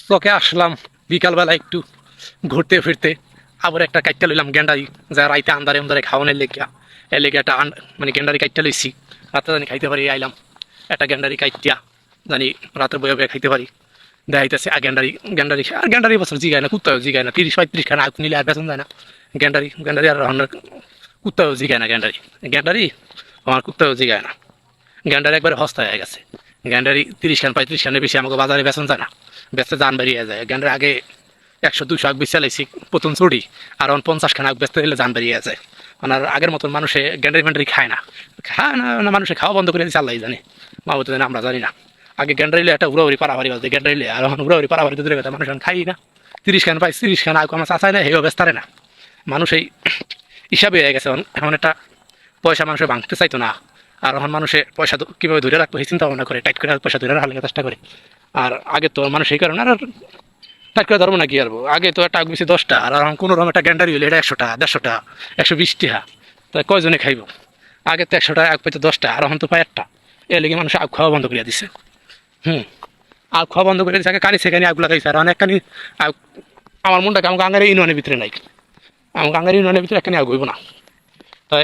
চকে আসলাম বিকালবেলা একটু ঘুরতে ফিরতে, আবার একটা কাইটটা লইলাম গেন্ডারি, যা রাইতে আন্দারে আন্দারে খাওয়ানোর লেগিয়া এর লেগে একটা মানে গেন্ডারি কাইটটা লইছি, রাতে জানি খাইতে পারি আইলাম একটা গেন্ডারি কাইটিয়া, জানি রাতের বয়ে বয়ে খাইতে পারি। দেখাইতেছে আর গেন্ডারি গেন্ডারি আর গেন্ডারি বছর জিগায় না, কুত্তাও জিগায় না, 30-35 খানা আগ নিলে আর বেতন যায় না। গেন্ডারি গেন্ডারি আর কুত্তাও জিগায় না, গেন্ডারি গেন্ডারি আমার কুত্তাও জিগায় না। গ্যান্ডারি একবারে হস্তা হয়ে গেছে। গ্যান্ডারি 30 খান 35 খানের বেশি আমাকে বাজারে বেচন যায় না, বেচতে যান বেরিয়ে যায়। গ্যান্ডারি আগে 100-200 আগ বেচে চালাইছি প্রথম চুড়ি, আর 50 খান আগ বেচতে দিলে যান বেরিয়ে যায়। মানে আর আগের মতন মানুষে গ্যান্ডারি ফ্যান্ডারি খায় না, খায় না না, মানুষে খাওয়া বন্ধ করে দিচ্ছে আল্লাহ জানে, মা বলতে জানে আমরা জানি না। আগে গ্যান্ডারিলে একটা উড়াউড়ি পারাবাড়ি বাজে গ্যান্ডারিলে, আর এখন উড়াউড়ি পারাবাড়ি দূরে কথা, মানুষ এখন খাই না। 30 খান 35 খান আগ আমার চাচাই না, হেও বেচতারে না। মানুষ এই হিসাবে হয়ে গেছে এখন একটা পয়সা মানুষের ভাঙতে চাইতো না। আর এখন মানুষের পয়সা কীভাবে ধরে রাখবো সেই চিন্তা ভাবনা করে, টাইট করে পয়সা ধরে রাখার চেষ্টা করে। আর আগে তো মানুষ এই কারণে আর টাইট করে ধরবো না কি আরবো, আগে তো একটা বেশি 10টা, আর এখন কোনো রকম একটা গ্যান্ডারি হলে এটা 100 টাকা 150 টাকা 120 টাকা, তাই কয়জনে খাইব? আগে তো 100 টাকা আগ পাইতো 10টা, আর এখন তো পায় একটা। এর লেগে মানুষ আগ খাওয়া বন্ধ করে দিছে। আগ খাওয়া বন্ধ করে দিচ্ছে, আগে কানি সেখানে আগ লাগাইছে, আর অনেকখানি আগ আমার মনটাকে আমাকে আঙ্গারে ইউনিয়নের ভিতরে নাই, আমাকে আঙ্গারে ইউনিয়নের ভিতরে একখানি আগ হইব না। তাই